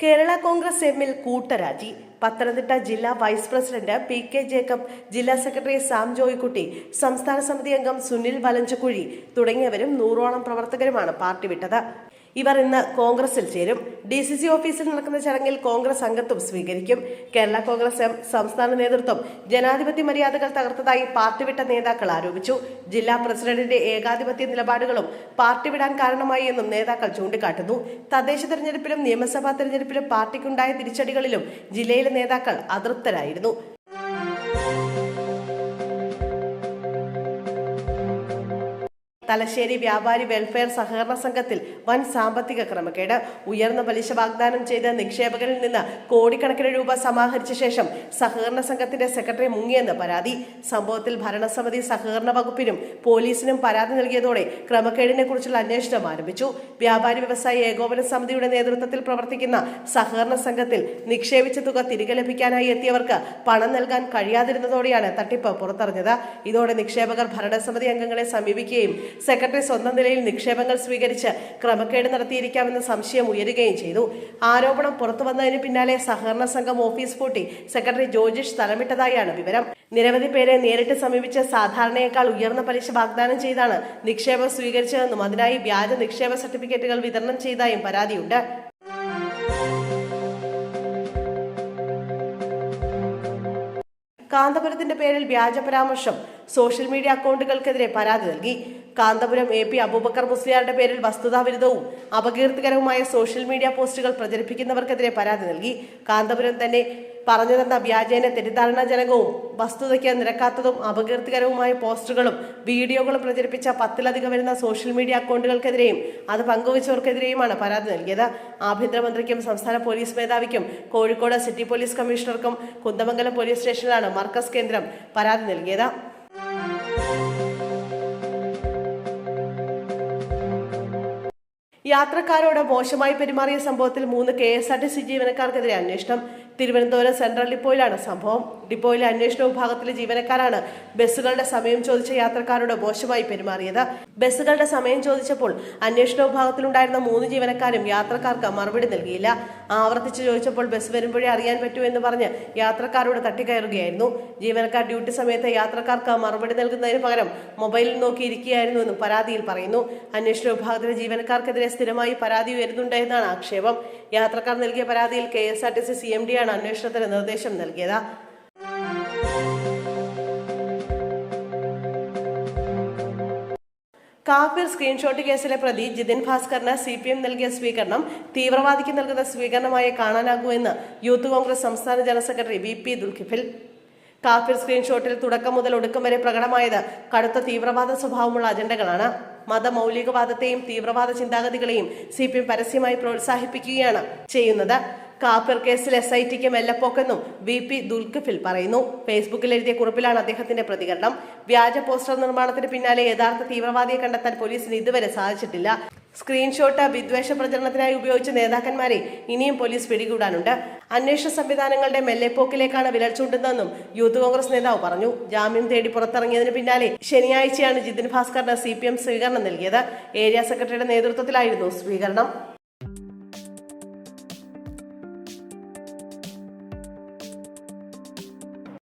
കേരള കോൺഗ്രസ് എമ്മിൽ കൂട്ടരാജി. പത്തനംതിട്ട ജില്ലാ vice president PK Jacob, ജില്ലാ സെക്രട്ടറി സാം ജോയിക്കുട്ടി, സംസ്ഥാന സമിതി അംഗം സുനിൽ വലഞ്ചുകുഴി തുടങ്ങിയവരും 100ഓളം പ്രവർത്തകരുമാണ് പാർട്ടി വിട്ടത്. ഇവർ ഇന്ന് കോൺഗ്രസിൽ ചേരും. DCC ഓഫീസിൽ നടക്കുന്ന ചടങ്ങിൽ കോൺഗ്രസ് അംഗത്വം സ്വീകരിക്കും. കേരള കോൺഗ്രസ് എം സംസ്ഥാന നേതൃത്വം ജനാധിപത്യ മര്യാദകൾ തകർത്തതായി പാർട്ടി വിട്ട നേതാക്കൾ ആരോപിച്ചു. ജില്ലാ പ്രസിഡന്റിന്റെ ഏകാധിപത്യ നിലപാടുകളും പാർട്ടി വിടാൻ കാരണമായി എന്നും നേതാക്കൾ ചൂണ്ടിക്കാട്ടുന്നു. തദ്ദേശ തെരഞ്ഞെടുപ്പിലും നിയമസഭാ തെരഞ്ഞെടുപ്പിലും പാർട്ടിക്കുണ്ടായ തിരിച്ചടികളിലും ജില്ലയിലെ നേതാക്കൾ അതൃപ്തരായിരുന്നു. തലശ്ശേരി വ്യാപാരി വെൽഫെയർ സഹകരണ സംഘത്തിൽ വൻ സാമ്പത്തിക ക്രമക്കേട്. ഉയർന്ന പലിശ വാഗ്ദാനം ചെയ്ത് നിക്ഷേപകരിൽ നിന്ന് കോടിക്കണക്കിന് രൂപ സമാഹരിച്ച ശേഷം സഹകരണ സംഘത്തിന്റെ സെക്രട്ടറി മുങ്ങിയെന്ന് പരാതി. സംഭവത്തിൽ ഭരണസമിതി, സഹകരണ വകുപ്പിനും പോലീസിനും പരാതി നൽകിയതോടെ ക്രമക്കേടിനെ കുറിച്ചുള്ള അന്വേഷണം ആരംഭിച്ചു. വ്യാപാരി വ്യവസായി ഏകോപന സമിതിയുടെ നേതൃത്വത്തിൽ പ്രവർത്തിക്കുന്ന സഹകരണ സംഘത്തിൽ നിക്ഷേപിച്ച തുക തിരികെ ലഭിക്കാനായി എത്തിയവർക്ക് പണം നൽകാൻ കഴിയാതിരുന്നതോടെയാണ് തട്ടിപ്പ് പുറത്തറിഞ്ഞത്. ഇതോടെ നിക്ഷേപകർ ഭരണസമിതി അംഗങ്ങളെ സമീപിക്കുകയും സെക്രട്ടറി സ്വന്തം നിലയിൽ നിക്ഷേപങ്ങൾ സ്വീകരിച്ച് ക്രമക്കേട് നടത്തിയിരിക്കാമെന്ന സംശയം ഉയരുകയും ചെയ്തു. ആരോപണം പുറത്തുവന്നതിന് പിന്നാലെ സഹകരണ സംഘം ഓഫീസ് പൂട്ടി സെക്രട്ടറി ജോജിഷ് സ്ഥലമിട്ടതായാണ് വിവരം. നിരവധി പേരെ നേരിട്ട് സമീപിച്ച് സാധാരണയേക്കാൾ ഉയർന്ന പലിശ വാഗ്ദാനം ചെയ്താണ് നിക്ഷേപം സ്വീകരിച്ചതെന്നും അതിനായി വ്യാജ നിക്ഷേപ സർട്ടിഫിക്കറ്റുകൾ വിതരണം ചെയ്തതായും പരാതിയുണ്ട്. കാന്തപുരത്തിന്റെ പേരിൽ വ്യാജ പരാമർശം, സോഷ്യൽ മീഡിയ അക്കൗണ്ടുകൾക്കെതിരെ പരാതി നൽകി. കാന്തപുരം AP അബൂബക്കർ മുസ്ലിയാരുടെ പേരിൽ വസ്തുതാവിരുദ്ധവും അപകീർത്തികരവുമായ സോഷ്യൽ മീഡിയ പോസ്റ്റുകൾ പ്രചരിപ്പിക്കുന്നവർക്കെതിരെ പരാതി നൽകി. കാന്തപുരം തന്നെ പറഞ്ഞതെന്ന വ്യാജേന തെറ്റിദ്ധാരണാജനകവും വസ്തുതയ്ക്ക് നിരക്കാത്തതും അപകീർത്തികരവുമായ പോസ്റ്റുകളും വീഡിയോകളും പ്രചരിപ്പിച്ച 10-ലധികം വരുന്ന സോഷ്യൽ മീഡിയ അക്കൗണ്ടുകൾക്കെതിരെയും അത് പങ്കുവച്ചവർക്കെതിരെയുമാണ് പരാതി നൽകിയത്. ആഭ്യന്തരമന്ത്രിക്കും സംസ്ഥാന പോലീസ് മേധാവിക്കും കോഴിക്കോട് സിറ്റി പോലീസ് കമ്മീഷണർക്കും കുന്ദമംഗലം പോലീസ് സ്റ്റേഷനിലാണ് മർക്കസ് കേന്ദ്രം പരാതി നൽകിയത്. യാത്രക്കാരോട് മോശമായി പെരുമാറിയ സംഭവത്തിൽ 3 KSRTC ജീവനക്കാർക്കെതിരെ അന്വേഷണം. തിരുവനന്തപുരം സെൻട്രൽ ഡിപ്പോയിലാണ് സംഭവം. ഡിപ്പോയിലെ അന്വേഷണ വിഭാഗത്തിലെ ജീവനക്കാരാണ് ബസ്സുകളുടെ സമയം ചോദിച്ച യാത്രക്കാരോട് മോശമായി പെരുമാറിയത്. ബസ്സുകളുടെ സമയം ചോദിച്ചപ്പോൾ അന്വേഷണ വിഭാഗത്തിലുണ്ടായിരുന്ന 3 ജീവനക്കാരും യാത്രക്കാർക്ക് മറുപടി നൽകിയില്ല. ആവർത്തിച്ച് ചോദിച്ചപ്പോൾ ബസ് വരുമ്പോഴേ അറിയാൻ പറ്റൂ എന്ന് പറഞ്ഞ് യാത്രക്കാരോട് തട്ടിക്കയറുകയായിരുന്നു. ജീവനക്കാർ ഡ്യൂട്ടി സമയത്ത് യാത്രക്കാർക്ക് മറുപടി നൽകുന്നതിന് പകരം മൊബൈലിൽ നോക്കിയിരിക്കുകയായിരുന്നുവെന്നും പരാതിയിൽ പറയുന്നു. അന്വേഷണ വിഭാഗത്തിലെ ജീവനക്കാർക്കെതിരെ സ്ഥിരമായി പരാതി ഉയരുന്നുണ്ട് എന്നാണ് ആക്ഷേപം. യാത്രക്കാർ നൽകിയ പരാതിയിൽ KSRTC CMD അന്വേഷണത്തിന് നിർദ്ദേശം നൽകിയത്. കാഫിർ സ്ക്രീൻഷോട്ട് കേസിലെ പ്രതി ജിതിൻ ഭാസ്കറിന് CPM നൽകിയ സ്വീകരണം തീവ്രവാദിക്ക് നൽകുന്ന സ്വീകരണമായി കാണാനാകൂ എന്ന് യൂത്ത് കോൺഗ്രസ് സംസ്ഥാന ജനറൽ സെക്രട്ടറി VP ദുൽഖിഫിൽ. കാഫിർ സ്ക്രീൻഷോട്ടിൽ തുടക്കം മുതൽ ഒടുക്കം വരെ പ്രകടമായത് കടുത്ത തീവ്രവാദ സ്വഭാവമുള്ള അജണ്ടകളാണ്. മതമൗലികവാദത്തെയും തീവ്രവാദ ചിന്താഗതികളെയും CPM പരസ്യമായി പ്രോത്സാഹിപ്പിക്കുകയാണ് ചെയ്യുന്നത്. കാഫിർ കേസിൽ SITക്ക് മെല്ലപ്പോക്കെന്നും VP ദുൽഖിഫിൽ പറയുന്നു. ഫേസ്ബുക്കിൽ എഴുതിയ കുറിപ്പിലാണ് അദ്ദേഹത്തിന്റെ പ്രതികരണം. വ്യാജ പോസ്റ്റർ നിർമ്മാണത്തിന് പിന്നാലെ യഥാർത്ഥ തീവ്രവാദിയെ കണ്ടെത്താൻ പോലീസിന് ഇതുവരെ സാധിച്ചിട്ടില്ല. സ്ക്രീൻഷോട്ട് വിദ്വേഷ പ്രചരണത്തിനായി ഉപയോഗിച്ച നേതാക്കന്മാരെ ഇനിയും പോലീസ് പിടികൂടാനുണ്ട്. അന്വേഷണ സംവിധാനങ്ങളുടെ മെല്ലെപ്പോക്കിലേക്കാണ് വിരൽ ചൂണ്ടുന്നതെന്നും യൂത്ത് കോൺഗ്രസ് നേതാവ് പറഞ്ഞു. ജാമ്യം തേടി പുറത്തിറങ്ങിയതിന് പിന്നാലെ ശനിയാഴ്ചയാണ് ജിതിൻ ഭാസ്കറിന് CPM സ്വീകരണം നൽകിയത്. ഏരിയ സെക്രട്ടറിയുടെ നേതൃത്വത്തിലായിരുന്നു സ്വീകരണം.